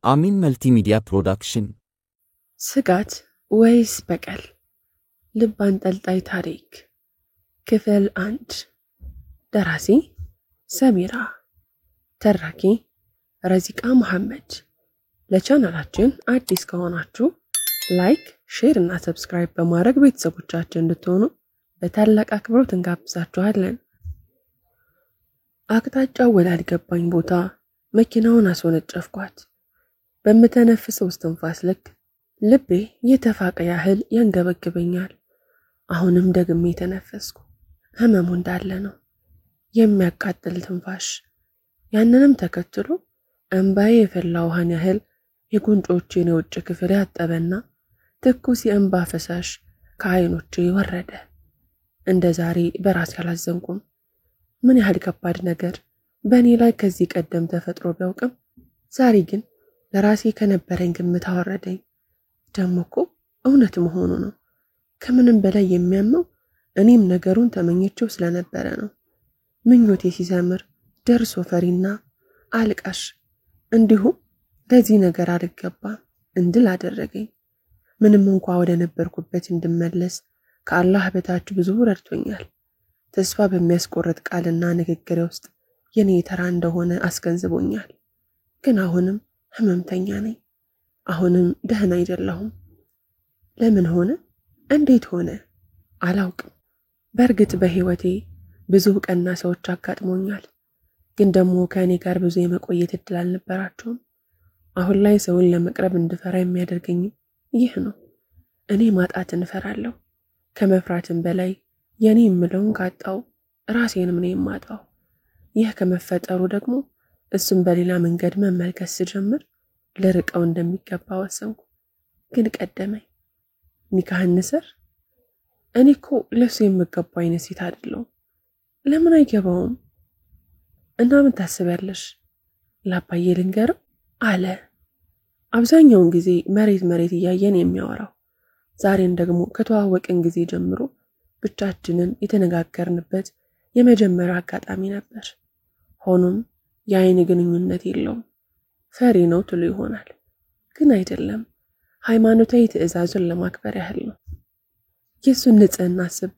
አሚን መልቲሚዲያ ፕሮዳክሽን። ስጋት ወይስ በቀል? ልብ አንጠልጣይ ታሪክ ክፍል 1። ደራሲ ሰሚራ፣ ተራኪ ረዚቃ መሐመድ። ለቻናላችን አዲስ ከሆናችሁ ላይክ፣ ሼር እና ሰብስክራይብ በማድረግ ቤተሰቦቻችን እንድትሆኑ በታላቅ አክብሮት እንጋብዛችኋለን። አቅጣጫው ወዳልገባኝ ቦታ መኪናውን አስወነጨፍኳት። በምተነፍሰው እስትንፋስ ልክ ልቤ የተፋቀ ያህል ያንገበግበኛል። አሁንም ደግሜ ተነፈስኩ። ህመሙ እንዳለ ነው፣ የሚያቃጥል ትንፋሽ። ያንንም ተከትሎ እንባዬ የፈላ ውሃን ያህል የጉንጮቼን የውጭ ክፍል ያጠበና ትኩስ የእንባ ፈሳሽ ከዓይኖቼ ወረደ። እንደ ዛሬ በራሴ አላዘንኩም። ምን ያህል ከባድ ነገር በእኔ ላይ ከዚህ ቀደም ተፈጥሮ ቢያውቅም ዛሬ ግን ለራሴ ከነበረኝ ግምት አወረደኝ። ደሞ እኮ እውነት መሆኑ ነው። ከምንም በላይ የሚያመው እኔም ነገሩን ተመኘችው ስለነበረ ነው። ምኞቴ ሲሰምር ደርሶ ፈሪና አልቃሽ እንዲሁም ለዚህ ነገር አልገባም እንድል አደረገኝ። ምንም እንኳ ወደ ነበርኩበት እንድመለስ ከአላህ በታች ብዙ ረድቶኛል። ተስፋ በሚያስቆርጥ ቃልና ንግግር ውስጥ የኔ ተራ እንደሆነ አስገንዝቦኛል። ግን አሁንም ህመምተኛ ነኝ። አሁንም ደህና አይደለሁም። ለምን ሆነ? እንዴት ሆነ? አላውቅም። በእርግጥ በህይወቴ ብዙ ቀና ሰዎች አጋጥሞኛል። ግን ደግሞ ከእኔ ጋር ብዙ የመቆየት እድል አልነበራቸውም። አሁን ላይ ሰውን ለመቅረብ እንድፈራ የሚያደርገኝ ይህ ነው። እኔ ማጣትን እፈራለሁ። ከመፍራትም በላይ የኔ የምለውን ካጣው ራሴንም ነው የማጣው። ይህ ከመፈጠሩ ደግሞ እሱም በሌላ መንገድ መመልከት ስጀምር ልርቀው እንደሚገባ ወሰንኩ። ግን ቀደመኝ። ኒካህ እንስር? እኔ እኮ ለሱ የምገባው አይነት ሴት አይደለሁም። ለምን አይገባውም? እና ምን ታስቢያለሽ? ለአባዬ ልንገረው አለ። አብዛኛውን ጊዜ መሬት እያየን የሚያወራው ዛሬን ደግሞ ከተዋወቅን ጊዜ ጀምሮ ብቻችንን የተነጋገርንበት የመጀመሪያ አጋጣሚ ነበር። ሆኖም የአይን ግንኙነት የለውም። ፈሪ ነው ትሉ ይሆናል፣ ግን አይደለም። ሃይማኖታዊ ትዕዛዙን ለማክበር ያህል ነው። የሱን ንጽህና አስቤ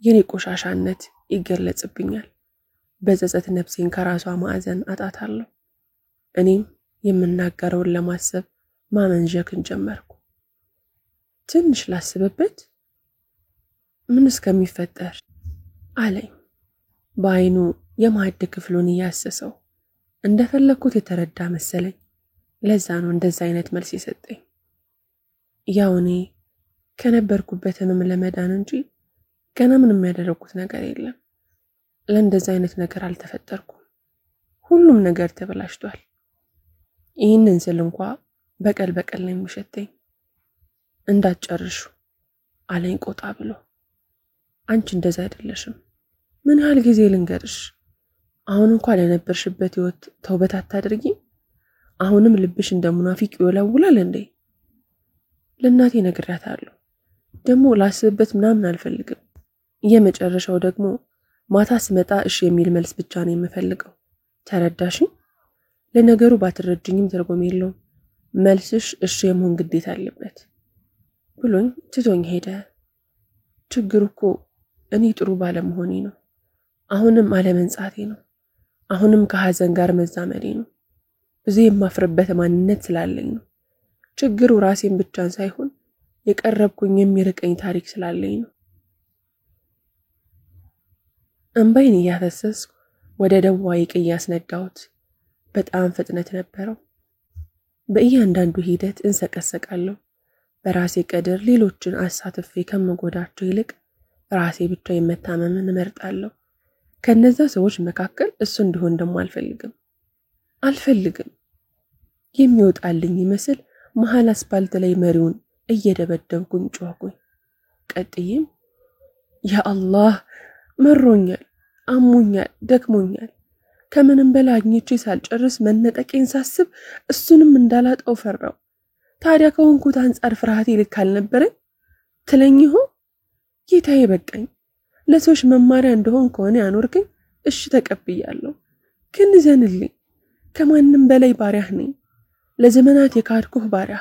የኔ ቆሻሻነት ይገለጽብኛል። በጸጸት ነፍሴን ከራሷ ማዕዘን አጣታለሁ። እኔም የምናገረውን ለማሰብ ማመንዠክን ጀመርኩ። ትንሽ ላስብበት፣ ምን እስከሚፈጠር አለኝ። በአይኑ የማዕድ ክፍሉን እያሰሰው እንደፈለኩት የተረዳ መሰለኝ። ለዛ ነው እንደዛ አይነት መልስ የሰጠኝ። ያው እኔ ከነበርኩበት ህመም ለመዳን እንጂ ገና ምንም ያደረኩት ነገር የለም። ለእንደዛ አይነት ነገር አልተፈጠርኩም። ሁሉም ነገር ተበላሽቷል። ይህንን ስል እንኳ በቀል ነው የሚሸተኝ። እንዳትጨርሹ አለኝ ቆጣ ብሎ። አንቺ እንደዛ አይደለሽም። ምን ያህል ጊዜ ልንገርሽ? አሁን እንኳን ለነበርሽበት ህይወት ተውበት አታድርጊም? አሁንም ልብሽ እንደሙናፊቅ ይወላውላል እንዴ? ለእናቴ ነግሬያታለሁ። ደግሞ ላስብበት ምናምን አልፈልግም። የመጨረሻው ደግሞ ማታ ስመጣ እሺ የሚል መልስ ብቻ ነው የምፈልገው። ተረዳሽኝ? ለነገሩ ባትረጅኝም ትርጉም የለውም። መልስሽ እሺ የመሆን ግዴታ አለበት ብሎኝ ትቶኝ ሄደ። ችግሩ እኮ እኔ ጥሩ ባለመሆኔ ነው። አሁንም አለመንጻቴ ነው። አሁንም ከሐዘን ጋር መዛመዴ ነው። ብዙ የማፍርበት ማንነት ስላለኝ ነው። ችግሩ ራሴን ብቻን ሳይሆን የቀረብኩኝ የሚርቀኝ ታሪክ ስላለኝ ነው። እንባይን እያፈሰስኩ ወደ ደዋይ ቀይ ያስነዳሁት። በጣም ፍጥነት ነበረው። በእያንዳንዱ ሂደት እንሰቀሰቃለሁ። በራሴ ቀድር ሌሎችን አሳትፌ ከመጎዳቸው ይልቅ ራሴ ብቻ የመታመምን እመርጣለሁ። ከነዛ ሰዎች መካከል እሱ እንዲሆን ደግሞ አልፈልግም። የሚወጣልኝ ይመስል መሃል አስፓልት ላይ መሪውን እየደበደብኩኝ ጮህኩኝ። ቀጥዬም ያ አላህ መሮኛል፣ አሞኛል፣ ደክሞኛል። ከምንም በላይ አግኝቼ ሳልጨርስ መነጠቄን ሳስብ እሱንም እንዳላጣው ፈራው። ታዲያ ከሆንኩት አንጻር ፍርሃቴ ልክ አልነበረኝ ትለኝ ይሆን? ጌታዬ በቃኝ። ለሰዎች መማሪያ እንደሆን ከሆነ ያኖርከኝ እሺ ተቀብያለሁ። ግን ዘንልኝ፣ ከማንም በላይ ባሪያህ ነኝ። ለዘመናት የካድኩህ ባሪያ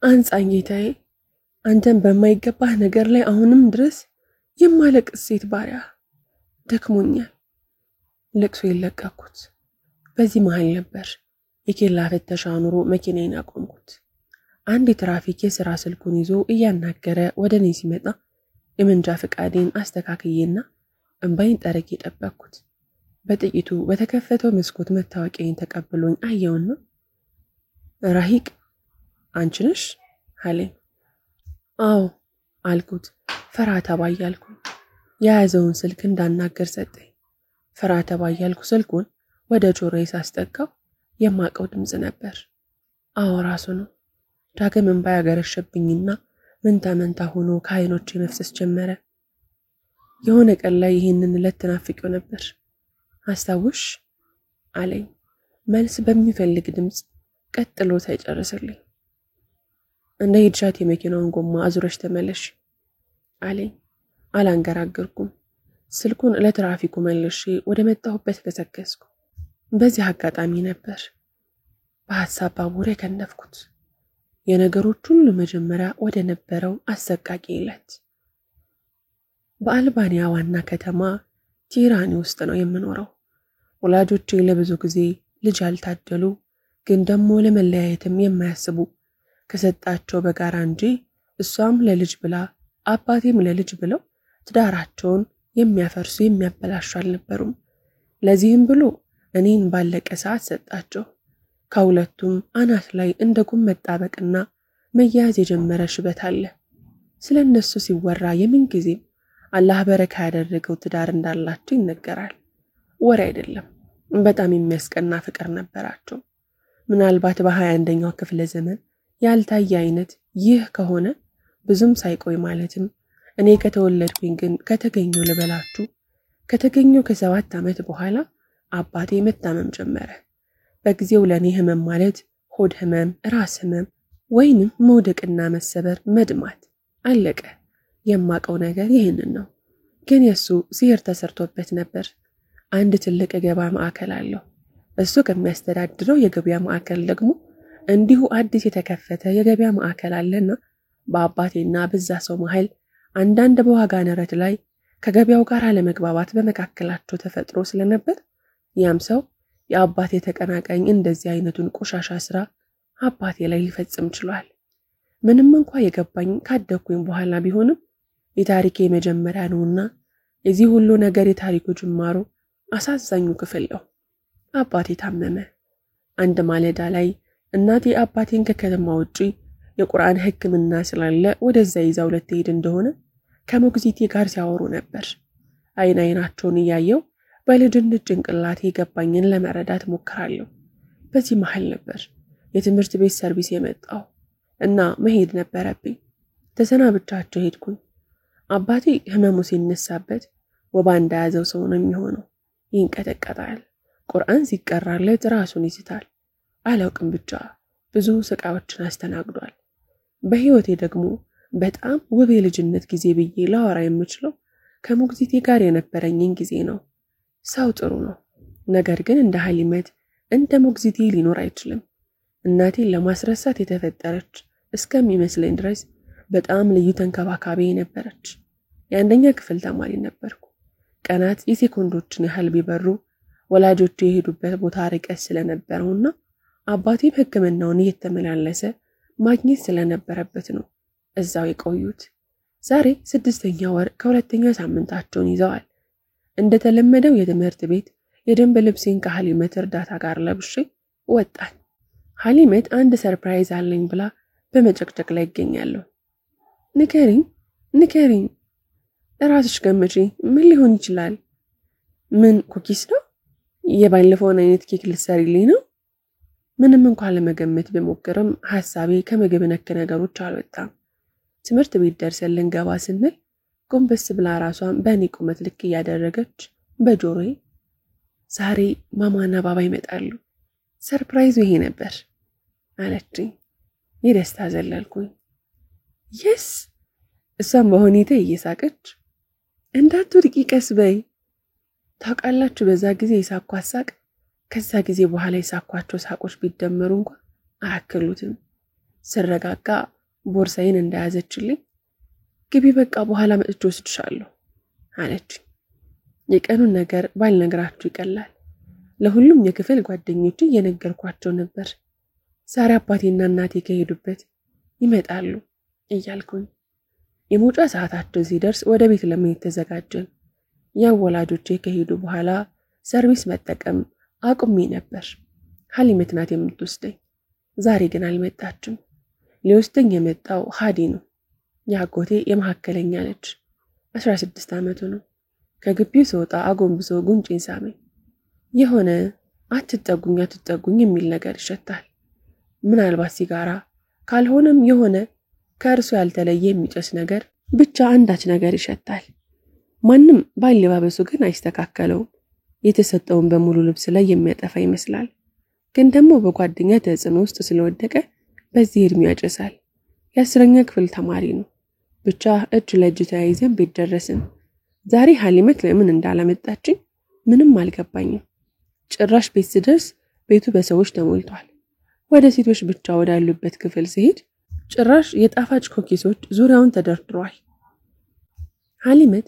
አንጻኝ ጌታዬ። አንተን በማይገባህ ነገር ላይ አሁንም ድረስ የማለቅስ ሴት ባሪያ። ደክሞኛል። ለቅሶ የለቀኩት በዚህ መሃል ነበር የኬላ ፍተሻ ኑሮ መኪናዬን አቆምኩት። አንድ የትራፊክ የሥራ ስልኩን ይዞ እያናገረ ወደ እኔ ሲመጣ የመንጃ ፈቃዴን አስተካክዬና እንባይን ጠርቄ ጠበቅኩት። በጥቂቱ በተከፈተው መስኮት መታወቂያዬን ተቀብሎኝ አየውና ራሂቅ አንቺ ነሽ አለኝ። አዎ አልኩት። ፈራ ተባ እያልኩ የያዘውን ስልክ እንዳናገር ሰጠኝ። ፈራ ተባ እያልኩ ስልኩን ወደ ጆሮዬ ሳስጠጋው የማቀው ድምጽ ነበር። አዎ ራሱ ነው። ዳግም እንባ ያገረሸብኝና መንታ መንታ ሆኖ ከዓይኖቼ መፍሰስ ጀመረ። የሆነ ቀን ላይ ይህንን ዕለት ተናፍቄው ነበር። አስታውሽ አለኝ መልስ በሚፈልግ ድምጽ ቀጥሎ ሳይጨርስልኝ። እንደ ሄድሻት የመኪናውን ጎማ አዙረሽ ተመለሽ አለኝ። አላንገራገርኩም። ስልኩን ለትራፊኩ መልሼ ወደ መጣሁበት ገሰገስኩ። በዚህ አጋጣሚ ነበር በሐሳብ ባቡሬ ከነፍኩት። የነገሮች ሁሉ መጀመሪያ ወደ ነበረው አሰቃቂ ዕለት። በአልባንያ ዋና ከተማ ቲራኒ ውስጥ ነው የምኖረው። ወላጆቼ ለብዙ ጊዜ ልጅ ያልታደሉ ግን ደግሞ ለመለያየትም የማያስቡ ከሰጣቸው በጋራ እንጂ እሷም ለልጅ ብላ አባቴም ለልጅ ብለው ትዳራቸውን የሚያፈርሱ የሚያበላሹ አልነበሩም። ለዚህም ብሎ እኔን ባለቀ ሰዓት ሰጣቸው። ከሁለቱም አናት ላይ እንደ ጉም መጣበቅና መያዝ የጀመረ ሽበት አለ። ስለነሱ ሲወራ የምን ጊዜም አላህ በረካ ያደረገው ትዳር እንዳላቸው ይነገራል። ወሬ አይደለም። በጣም የሚያስቀና ፍቅር ነበራቸው። ምናልባት በ21ኛው ክፍለ ዘመን ያልታየ አይነት ይህ ከሆነ ብዙም ሳይቆይ ማለትም እኔ ከተወለድኩኝ ግን ከተገኘው ልበላችሁ ከተገኘው ከ7 ዓመት በኋላ አባቴ መታመም ጀመረ። በጊዜው ለኔ ህመም ማለት ሆድ ህመም፣ ራስ ህመም ወይንም መውደቅና መሰበር፣ መድማት አለቀ። የማቀው ነገር ይህንን ነው። ግን የሱ ሲህር ተሰርቶበት ነበር። አንድ ትልቅ የገበያ ማዕከል አለው። እሱ ከሚያስተዳድረው የገበያ ማዕከል ደግሞ እንዲሁ አዲስ የተከፈተ የገበያ ማዕከል አለና በአባቴና በዛ ሰው መሃል አንዳንድ በዋጋ ንረት ላይ ከገበያው ጋር አለመግባባት በመካከላቸው ተፈጥሮ ስለነበር ያም ሰው የአባቴ ተቀናቃኝ እንደዚህ አይነቱን ቆሻሻ ስራ አባቴ ላይ ሊፈጽም ችሏል። ምንም እንኳን የገባኝ ካደኩኝ በኋላ ቢሆንም የታሪኬ መጀመሪያ ነውና የዚህ ሁሉ ነገር የታሪኩ ጅማሮ አሳዛኙ ክፍል ነው። አባቴ ታመመ። አንድ ማለዳ ላይ እናቴ አባቴን ከከተማ ውጪ የቁርአን ሕክምና ስላለ ወደዛ ይዛው ልትሄድ እንደሆነ ከሞግዚቴ ጋር ሲያወሩ ነበር። አይናቸውን እያየው በልጅነት ጭንቅላቴ የገባኝን ለመረዳት ሞክራለሁ። በዚህ መሃል ነበር የትምህርት ቤት ሰርቪስ የመጣው እና መሄድ ነበረብኝ። ተሰናብቻቸው ሄድኩኝ። አባቴ ህመሙ ሲነሳበት ወባ እንደያዘው ሰው ነው የሚሆነው። ይንቀጠቀጣል። ቁርአን ሲቀራለት ራሱን ይስታል። አላውቅም ብቻ ብዙ ስቃዮችን አስተናግዷል። በህይወቴ ደግሞ በጣም ውብ የልጅነት ጊዜ ብዬ ላወራ የምችለው ከሞግዚቴ ጋር የነበረኝን ጊዜ ነው። ሰው ጥሩ ነው። ነገር ግን እንደ ሐሊመት እንደ ሞግዚቴ ሊኖር አይችልም። እናቴን ለማስረሳት የተፈጠረች እስከሚመስለኝ ድረስ በጣም ልዩ ተንከባካቢ ነበረች። የአንደኛ ክፍል ተማሪ ነበርኩ። ቀናት የሴኮንዶችን ያህል ቢበሩ ወላጆቼ የሄዱበት ቦታ ርቀት ስለነበረውና አባቴም ሕክምናውን እየተመላለሰ ማግኘት ስለነበረበት ነው እዛው የቆዩት። ዛሬ 6ኛ ወር ከሁለተኛ ሳምንታቸውን ይዘዋል። እንደተለመደው የትምህርት ቤት የደንብ ልብሴን ከሐሊመት እርዳታ ጋር ለብሼ ወጣን። ሐሊመት አንድ ሰርፕራይዝ አለኝ ብላ በመጨቅጨቅ ላይ ይገኛለሁ። ንከሪኝ ራስሽ ገምጪ፣ ምን ሊሆን ይችላል? ምን ኩኪስ ነው? የባለፈውን አይነት ኬክ ልትሰሪልኝ ነው? ምንም እንኳን ለመገመት በሞከረም ሐሳቤ ከምግብ ነክ ነገሮች አልወጣም። ትምህርት ቤት ደርሰን ልንገባ ስንል ጎንበስ ብላ ራሷን በእኔ ቁመት ልክ እያደረገች በጆሮዬ ዛሬ ማማና ባባ ይመጣሉ፣ ሰርፕራይዙ ይሄ ነበር አለችኝ። የደስታ ዘለልኩኝ። የስ እሷም በሁኔታ እየሳቀች እንዳትወድቂ ቀስ በይ። ታውቃላችሁ በዛ ጊዜ የሳቅኳት ሳቅ ከዛ ጊዜ በኋላ የሳኳቸው ሳቆች ቢደመሩ እንኳን አያክሉትም። ስረጋጋ ቦርሳዬን እንደያዘችልኝ ግቢ በቃ በኋላ መጥቼ ወስድሻለሁ አለች። የቀኑን ነገር ባልነግራችሁ ይቀላል። ለሁሉም የክፍል ጓደኞቼ እየነገርኳቸው ነበር። ዛሬ አባቴና እናቴ ከሄዱበት ይመጣሉ እያልኩኝ የመውጫ ሰዓታቸው ሲደርስ ወደ ቤት ለመሄድ ተዘጋጀን። ያው ወላጆቼ ከሄዱ በኋላ ሰርቪስ መጠቀም አቁሜ ነበር። ሀሊመት ናት የምትወስደኝ። ዛሬ ግን አልመጣችም። ሊወስደኝ የመጣው ሃዲ ነው። ያጎቴ የመካከለኛ ልጅ 16 ዓመቱ ነው። ከግቢው ስወጣ አጎንብሶ ጉንጬን ሳመኝ። የሆነ አትጠጉኝ የሚል ነገር ይሸታል። ምናልባት ሲጋራ ካልሆነም የሆነ ከእርሱ ያልተለየ የሚጨስ ነገር፣ ብቻ አንዳች ነገር ይሸታል። ማንም ባለባበሱ ግን አይስተካከለውም። የተሰጠውን በሙሉ ልብስ ላይ የሚያጠፋ ይመስላል። ግን ደግሞ በጓደኛ ተጽዕኖ ውስጥ ስለወደቀ በዚህ እድሜው ያጨሳል። የ10ኛ ክፍል ተማሪ ነው። ብቻ እጅ ለእጅ ተያይዘን ቤት ደረስን። ዛሬ ሀሊመት ለምን እንዳላመጣችኝ ምንም አልገባኝም። ጭራሽ ቤት ስደርስ ቤቱ በሰዎች ተሞልቷል። ወደ ሴቶች ብቻ ወዳሉበት ክፍል ሲሄድ ጭራሽ የጣፋጭ ኮኪሶች ዙሪያውን ተደርድሯል። ሀሊመት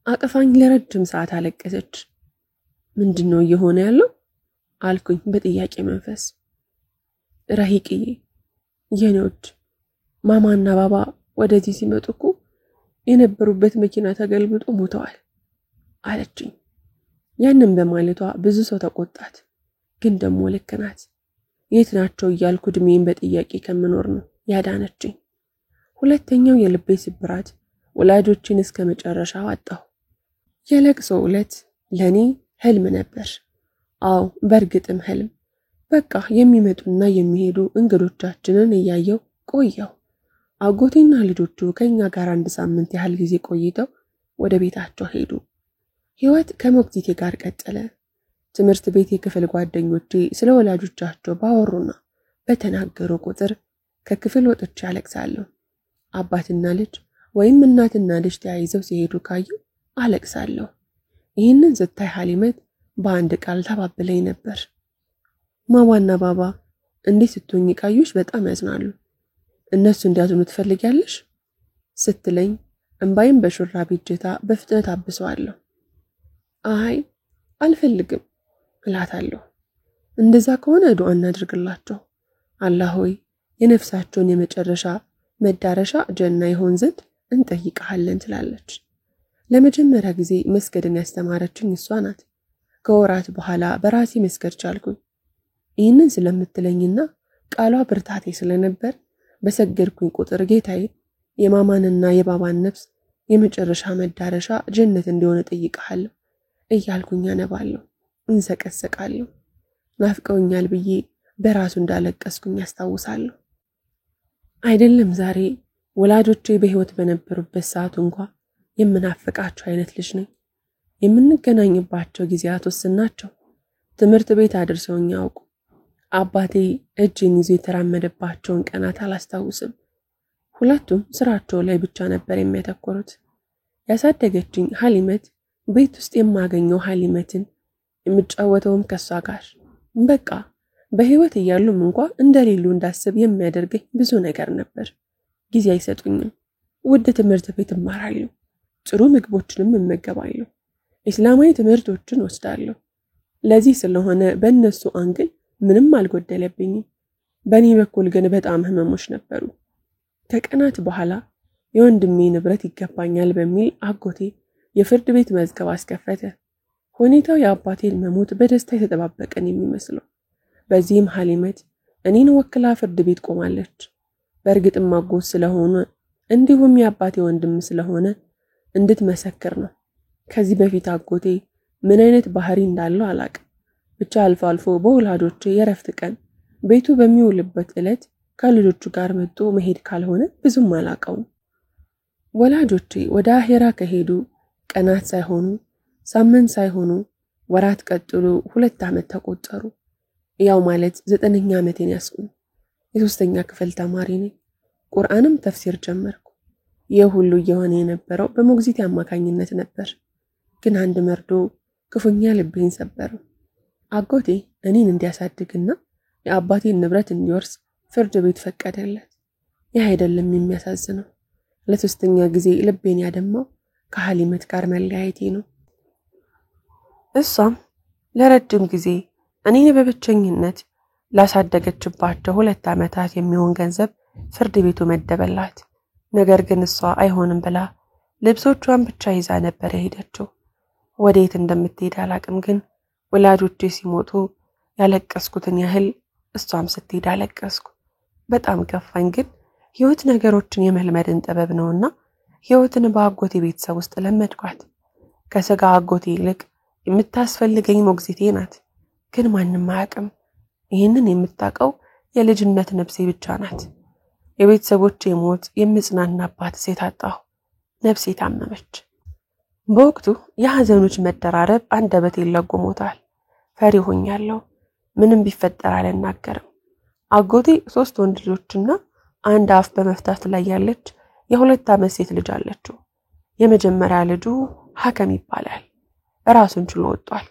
አቅፋኝ ለረጅም ሰዓት አለቀሰች። ምንድነው እየሆነ ያለው አልኩኝ በጥያቄ መንፈስ። ረሂቅዬ የኔዎች ማማና ባባ ወደዚህ ሲመጡ እኮ የነበሩበት መኪና ተገልብጦ ሞተዋል አለችኝ። ያንን በማለቷ ብዙ ሰው ተቆጣት። ግን ደግሞ ልክ ናት። የት ናቸው እያልኩ እድሜን በጥያቄ ከምኖር ነው ያዳነችኝ። ሁለተኛው የልቤ ስብራት ወላጆችን እስከ መጨረሻው አጣሁ። የለቅሶ ዕለት ለኔ ህልም ነበር። አዎ በእርግጥም ህልም። በቃ የሚመጡና የሚሄዱ እንግዶቻችንን እያየው ቆየው። አጎቴና ልጆቹ ከኛ ጋር 1 ሳምንት ያህል ጊዜ ቆይተው ወደ ቤታቸው ሄዱ። ህይወት ከሞግዚቴ ጋር ቀጠለ። ትምህርት ቤት የክፍል ጓደኞቼ ስለ ወላጆቻቸው ባወሩና በተናገሩ ቁጥር ከክፍል ወጥቼ አለቅሳለሁ። አባትና ልጅ ወይም እናትና ልጅ ተያይዘው ሲሄዱ ካዩ አለቅሳለሁ። ይህንን ስታይ ሀሊመት በአንድ ቃል ተባብለኝ ነበር። ማማና ባባ እንዴት ስትሆኚ ካዩሽ በጣም ያዝናሉ። እነሱ እንዲያዝኑ ትፈልጊያለሽ ስትለኝ እንባይም በሹራብ እጀታ በፍጥነት አብሰዋለሁ። አይ አልፈልግም እላታለሁ። እንደዛ ከሆነ ዱዓ እናድርግላቸው። አላህ ሆይ የነፍሳቸውን የመጨረሻ መዳረሻ ጀና ይሆን ዘንድ እንጠይቃለን ትላለች። ለመጀመሪያ ጊዜ መስገድን ያስተማረችኝ እሷ ናት። ከወራት በኋላ በራሴ መስገድ ቻልኩኝ። ይህንን ስለምትለኝና ቃሏ ብርታቴ ስለነበር በሰገድኩኝ ቁጥር ጌታዬ የማማንና የባባን ነፍስ የመጨረሻ መዳረሻ ጀነት እንዲሆን ጠይቃለሁ እያልኩኝ አነባለሁ፣ እንሰቀሰቃለሁ። ናፍቀውኛል ብዬ በራሱ እንዳለቀስኩኝ ያስታውሳለሁ። አይደለም ዛሬ ወላጆቼ በህይወት በነበሩበት ሰዓት እንኳን የምናፍቃቸው አይነት ልጅ ነኝ። የምንገናኝባቸው ጊዜያት ወስናቸው ትምህርት ቤት አድርሰውኝ ያውቁ። አባቴ እጄን ይዞ የተራመደባቸውን ቀናት አላስታውስም። ሁለቱም ስራቸው ላይ ብቻ ነበር የሚያተኮሩት። ያሳደገችኝ ሀሊመት ቤት ውስጥ የማገኘው ሀሊመትን የምጫወተውም ከሷ ጋር በቃ በህይወት እያሉም እንኳን እንደሌሉ እንዳስብ የሚያደርገኝ ብዙ ነገር ነበር። ጊዜ አይሰጡኝም። ውድ ትምህርት ቤት እማራለሁ። ጥሩ ምግቦችንም እመገባለሁ። እስላማዊ ትምህርቶችን ወስዳለሁ። ለዚህ ስለሆነ በእነሱ አንግል ምንም አልጎደለብኝም። በእኔ በኩል ግን በጣም ህመሞች ነበሩ። ከቀናት በኋላ የወንድሜ ንብረት ይገባኛል በሚል አጎቴ የፍርድ ቤት መዝገብ አስከፈተ። ሁኔታው የአባቴን መሞት በደስታ የተጠባበቀን የሚመስለው። በዚህም ሀሊመት እኔን ወክላ ፍርድ ቤት ቆማለች። በእርግጥም አጎት ስለሆነ እንዲሁም የአባቴ ወንድም ስለሆነ እንድትመሰክር ነው። ከዚህ በፊት አጎቴ ምን አይነት ባህሪ እንዳለው አላቅም። ብቻ አልፎ አልፎ በወላጆቼ የረፍት ቀን ቤቱ በሚውልበት ዕለት ከልጆቹ ጋር መጥቶ መሄድ ካልሆነ ብዙም አላቀውም። ወላጆቼ ወደ አሄራ ከሄዱ ቀናት ሳይሆኑ ሳምንት ሳይሆኑ ወራት ቀጥሎ 2 ዓመት ተቆጠሩ። ያው ማለት 9ኛ ዓመቴን ያስኩኝ። የ3ኛ ክፍል ተማሪ ነኝ። ቁርአንም ተፍሲር ጀመርኩ። የሁሉ የሆነ የነበረው በሞግዚት አማካኝነት ነበር። ግን አንድ መርዶ ክፉኛ ልቤን ሰበረው። አጎቴ እኔን እንዲያሳድግና የአባቴን ንብረት እንዲወርስ ፍርድ ቤት ፈቀደለት። ይህ አይደለም የሚያሳዝነው። ለሶስተኛ ጊዜ ልቤን ያደማው ከሐሊመት ጋር መለያየቴ ነው። እሷም ለረጅም ጊዜ እኔን በብቸኝነት ላሳደገችባቸው 2 ዓመታት የሚሆን ገንዘብ ፍርድ ቤቱ መደበላት። ነገር ግን እሷ አይሆንም ብላ ልብሶቿን ብቻ ይዛ ነበር የሄደችው። ወዴት እንደምትሄድ አላቅም፣ ግን ወላጆቼ ሲሞቱ ያለቀስኩትን ያህል እሷም ስትሄድ አለቀስኩ። በጣም ከፋኝ። ግን ህይወት ነገሮችን የመልመድን ጥበብ ነውና ህይወትን በአጎቴ ቤተሰብ ውስጥ ለመድኳት። ከስጋ አጎቴ ይልቅ የምታስፈልገኝ ሞግዚቴ ናት። ግን ማንም አያውቅም። ይህንን የምታውቀው የልጅነት ነፍሴ ብቻ ናት። የቤተሰቦቼ ሞት የምጽናናባት ሴት አጣሁ። ነፍሴ ታመመች። በወቅቱ የሐዘኖች መደራረብ አንደበቴን ለጎሞታል። ፈሪ ሆኛለሁ። ምንም ቢፈጠር አልናገርም። አጎቴ 3 ወንድ ልጆችና አንድ አፍ በመፍታት ላይ ያለች የ2 ዓመት ሴት ልጅ አለችው። የመጀመሪያ ልጁ ሐከም ይባላል። ራሱን ችሎ ወጥቷል።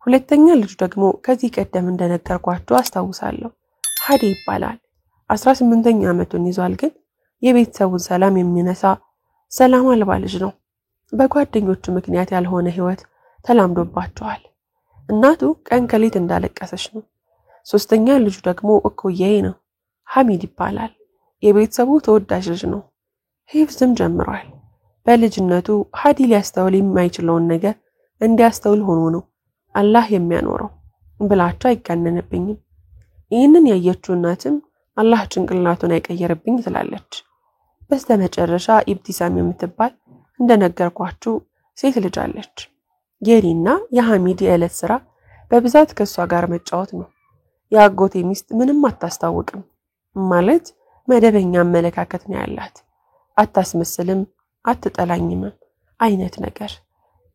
ሁለተኛ ልጁ ደግሞ ከዚህ ቀደም እንደነገርኳችሁ አስታውሳለሁ፣ ሀዲ ይባላል። 18ኛ ዓመቱን ይዟል። ግን የቤተሰቡን ሰላም የሚነሳ ሰላም አልባ ልጅ ነው። በጓደኞቹ ምክንያት ያልሆነ ህይወት ተላምዶባቸዋል። እናቱ ቀን ከሌት እንዳለቀሰች ነው። ሶስተኛ ልጁ ደግሞ እኮያዬ ነው፣ ሐሚድ ይባላል። የቤተሰቡ ተወዳጅ ልጅ ነው። ሂፍዝም ጀምሯል። በልጅነቱ ሀዲ ሊያስተውል የማይችለውን ነገር እንዲያስተውል ሆኖ ነው አላህ የሚያኖረው ብላችሁ አይጋነንብኝም። ይህንን ያየችው እናትም አላህ ጭንቅላቱን አይቀየርብኝ ትላለች። በስተመጨረሻ ኢብቲሳም የምትባል እንደነገርኳችሁ ሴት ልጅ አለች። የኔና የሐሚድ የዕለት ስራ በብዛት ከሷ ጋር መጫወት ነው። የአጎቴ ሚስት ምንም አታስታውቅም፣ ማለት መደበኛ አመለካከት ነው ያላት። አታስመስልም፣ አትጠላኝም አይነት ነገር።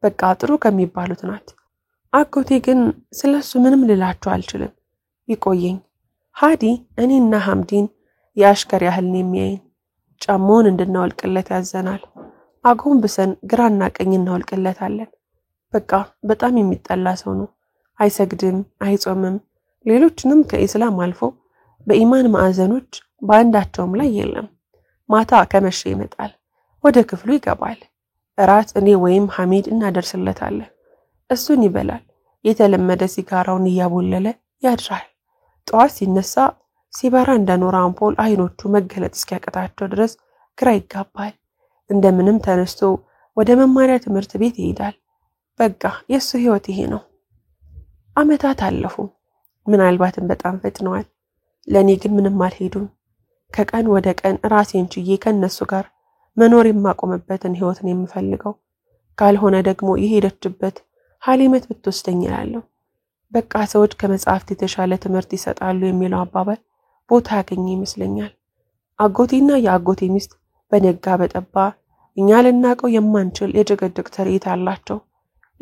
በቃ ጥሩ ከሚባሉት ናት። አጎቴ ግን ስለሱ ምንም ልላችሁ አልችልም። ይቆየኝ። ሀዲ እኔና ሐምዲን የአሽከር ያህል ነው የሚያይን። ጫማውን እንድናወልቅለት ያዘናል። አጎንብሰን ግራና ቀኝ እናወልቅለታለን። በቃ በጣም የሚጠላ ሰው ነው። አይሰግድም፣ አይጾምም። ሌሎችንም ከኢስላም አልፎ በኢማን ማዕዘኖች በአንዳቸውም ላይ የለም። ማታ ከመሸ ይመጣል፣ ወደ ክፍሉ ይገባል። እራት እኔ ወይም ሐሚድ እናደርስለታለን። እሱን ይበላል። የተለመደ ሲጋራውን እያቦለለ ያድራል። ጠዋት ሲነሳ ሲበራ እንደኖረ አምፖል አይኖቹ መገለጥ እስኪያቀታቸው ድረስ ግራ ይጋባል። እንደምንም ተነስቶ ወደ መማሪያ ትምህርት ቤት ይሄዳል። በቃ የሱ ህይወት ይሄ ነው። አመታት አለፉ። ምናልባትም በጣም ፈጥነዋል። ለኔ ግን ምንም አልሄዱም። ከቀን ወደ ቀን ራሴን ችዬ ከነሱ ጋር መኖር የማቆምበትን ህይወት ነው የምፈልገው። ካልሆነ ደግሞ የሄደችበት ሐሊመት ብትወስደኝ እላለሁ። በቃ ሰዎች ከመጽሐፍት የተሻለ ትምህርት ይሰጣሉ የሚለው አባባል ቦታ ያገኘ ይመስለኛል። አጎቴና የአጎቴ ሚስት በነጋ በጠባ እኛ ልናቀው የማንችል የጭቅጭቅ ትርኢት አላቸው።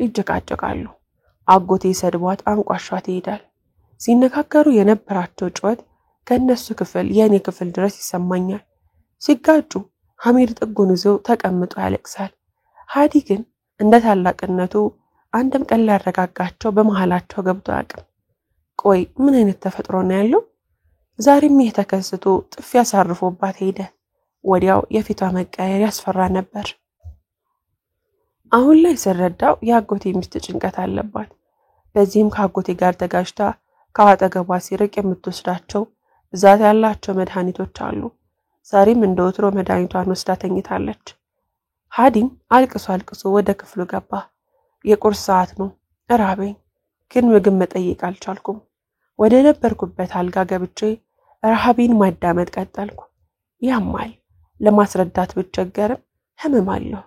ይጨቃጨቃሉ። አጎቴ ሰድቧት አንቋሿት ይሄዳል። ሲነካከሩ የነበራቸው ጩኸት ከነሱ ክፍል የኔ ክፍል ድረስ ይሰማኛል። ሲጋጩ ሐሚድ ጥጉን ይዞ ተቀምጦ ያለቅሳል። ሀዲ ግን እንደ ታላቅነቱ አንድም ቀን ሊያረጋጋቸው በመሃላቸው ገብቶ አያውቅም። ቆይ ምን አይነት ተፈጥሮ ነው ያለው? ዛሬም ይህ ተከስቶ ጥፊ ያሳርፎባት ሄደ። ወዲያው የፊቷ መቀየር ያስፈራ ነበር። አሁን ላይ ስረዳው የአጎቴ ሚስት ጭንቀት አለባት። በዚህም ከአጎቴ ጋር ተጋጅታ ከአጠገቧ ሲርቅ የምትወስዳቸው ብዛት ያላቸው መድኃኒቶች አሉ። ዛሬም እንደ ወትሮ መድኃኒቷን ወስዳ ተኝታለች። ሀዲም አልቅሶ ወደ ክፍሉ ገባ። የቁርስ ሰዓት ነው። እራበኝ፣ ግን ምግብ መጠየቅ አልቻልኩም። ወደ ነበርኩበት አልጋ ገብቼ ረሃቤን ማዳመጥ ቀጠልኩ። ያማል። ለማስረዳት ብቸገርም ህመም አለው።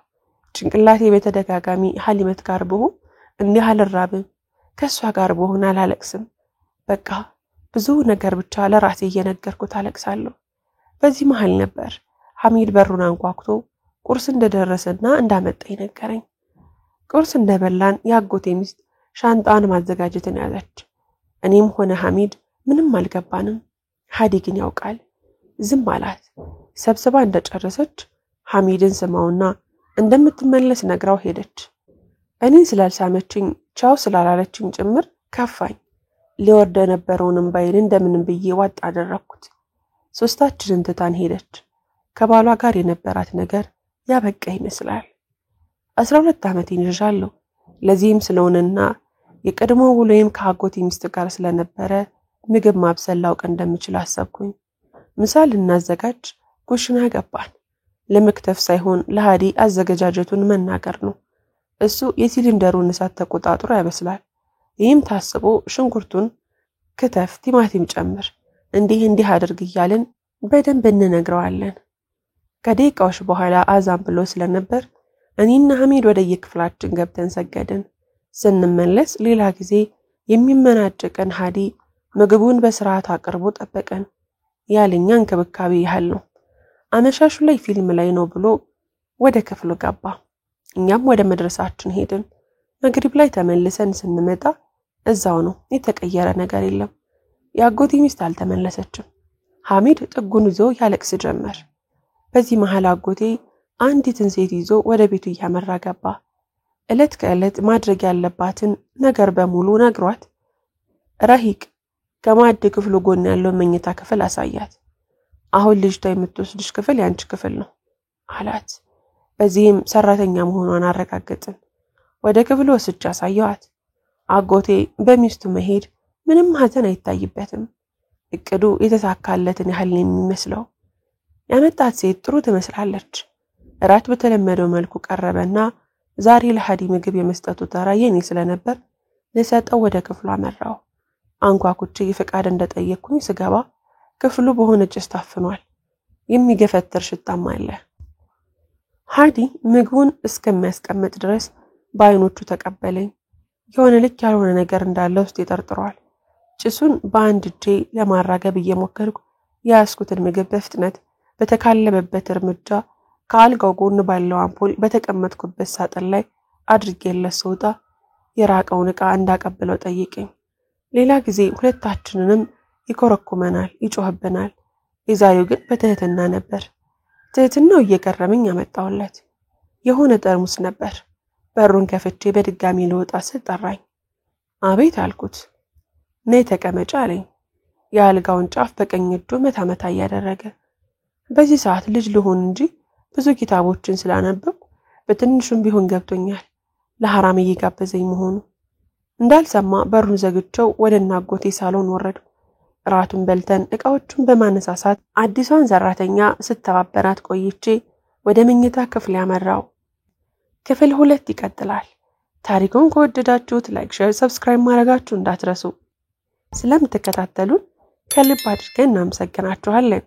ጭንቅላቴ በተደጋጋሚ ሐሊመት ጋር ብሆን እንዲህ አልራብም፣ ከሷ ጋር ብሆን አላለቅስም። በቃ ብዙ ነገር ብቻ ለራሴ እየነገርኩት አለቅሳለሁ። በዚህ መሃል ነበር ሐሚድ በሩን አንኳኩቶ ቁርስ እንደደረሰና እንዳመጣ ነገረኝ። ቁርስ እንደበላን የአጎቴ ሚስት ሻንጣን ማዘጋጀትን ያዘች። እኔም ሆነ ሐሚድ ምንም አልገባንም። ሀዲ ግን ያውቃል። ዝም አላት። ሰብስባ እንደጨረሰች ሐሚድን ስማውና እንደምትመለስ ነግራው ሄደች። እኔን ስላልሳመችኝ ቻው ስላላለችኝ ጭምር ከፋኝ። ሊወርድ የነበረውን ባይን እንደምንም ብዬ ዋጥ አደረኩት። ሶስታችንን ትታን ሄደች። ከባሏ ጋር የነበራት ነገር ያበቃ ይመስላል። 12 ዓመቴን ይዣለሁ። ለዚህም ስለሆነና የቀድሞ ውሎዬም ከአጎቴ ሚስት ጋር ስለነበረ ምግብ ማብሰል ላውቅ እንደምችል አሰብኩኝ። ምሳ ልናዘጋጅ ኩሽና ገባን። ለመክተፍ ሳይሆን ለሃዲ አዘገጃጀቱን መናገር ነው። እሱ የሲሊንደሩን እሳት ተቆጣጥሮ ያበስላል። ይህም ታስቦ ሽንኩርቱን ክትፍ፣ ቲማቲም ጨምር፣ እንዲህ አድርግ እያልን በደንብ እንነግረዋለን። ከደቂቃዎች በኋላ አዛን ብሎ ስለነበር እኔና ሐሚድ ወደ የክፍላችን ገብተን ሰገድን። ስንመለስ ሌላ ጊዜ የሚመናጨቀን ሃዲ ምግቡን በስርዓት አቅርቦ ጠበቀን። ያለኛ እንክብካቤ ያህል ነው። አመሻሹ ላይ ፊልም ላይ ነው ብሎ ወደ ክፍሉ ገባ። እኛም ወደ መድረሳችን ሄድን። መግሪብ ላይ ተመልሰን ስንመጣ እዛው ነው፣ የተቀየረ ነገር የለም። የአጎቴ ሚስት አልተመለሰችም። ሐሚድ ጥጉን ይዞ ያለቅስ ጀመር። በዚህ መሃል አጎቴ አንዲትን ሴት ይዞ ወደ ቤቱ እያመራ ገባ። እለት ከእለት ማድረግ ያለባትን ነገር በሙሉ ነግሯት ረሂቅ ከማዕድ ክፍሉ ጎን ያለው መኝታ ክፍል አሳያት። አሁን ልጅቷ የምትወስድሽ ክፍል ያንቺ ክፍል ነው አላት። በዚህም ሰራተኛ መሆኗን አረጋገጥን። ወደ ክፍሉ ወስጄ አሳየዋት። አጎቴ በሚስቱ መሄድ ምንም ሐዘን አይታይበትም። እቅዱ የተሳካለትን ያህል የሚመስለው። ያመጣት ሴት ጥሩ ትመስላለች። እራት በተለመደው መልኩ ቀረበና ዛሬ ለሃዲ ምግብ የመስጠቱ ተራ የኔ ስለነበር ለሰጠው ወደ ክፍሉ አመራው። አንኳኩቼ ፍቃድ እንደጠየቅኩኝ ስገባ ክፍሉ በሆነ ጭስ ታፍኗል። የሚገፈተር ሽታም አለ። ሃዲ ምግቡን እስከሚያስቀምጥ ድረስ በአይኖቹ ተቀበለኝ። የሆነ ልክ ያልሆነ ነገር እንዳለ ውስጥ ይጠርጥሯል። ጭሱን በአንድ እጄ ለማራገብ እየሞከርኩ ያስኩትን ምግብ በፍጥነት በተካለበበት እርምጃ ከአልጋው ጎን ባለው አምፖል በተቀመጥኩበት ሳጥን ላይ አድርጌለት ስወጣ የራቀውን ዕቃ እንዳቀብለው ጠየቀኝ። ሌላ ጊዜ ሁለታችንንም ይኮረኩመናል፣ ይጮህብናል። የዛሬው ግን በትህትና ነበር። ትህትናው እየገረመኝ ያመጣውለት የሆነ ጠርሙስ ነበር። በሩን ከፍቼ በድጋሚ ልወጣ ስል ጠራኝ። አቤት አልኩት። ነይ ተቀመጪ አለኝ። የአልጋውን ጫፍ በቀኝ እጁ መታ እያደረገ። በዚህ ሰዓት ልጅ ልሆን እንጂ ብዙ ኪታቦችን ስላነበብኩ በትንሹም ቢሆን ገብቶኛል ለሐራም እየጋበዘኝ መሆኑ። እንዳልሰማ በሩን ዘግቼው ወደ እናጎቴ ሳሎን ወረድኩ። ራቱን በልተን ዕቃዎቹን በማነሳሳት አዲሷን ሰራተኛ ስተባበራት ቆይቼ ወደ መኝታ ክፍል ያመራው። ክፍል 2 ይቀጥላል። ታሪኩን ከወደዳችሁት ላይክ፣ ሼር፣ ሰብስክራይብ ማድረጋችሁ እንዳትረሱ። ስለምትከታተሉን ከልብ አድርገን እናመሰግናችኋለን።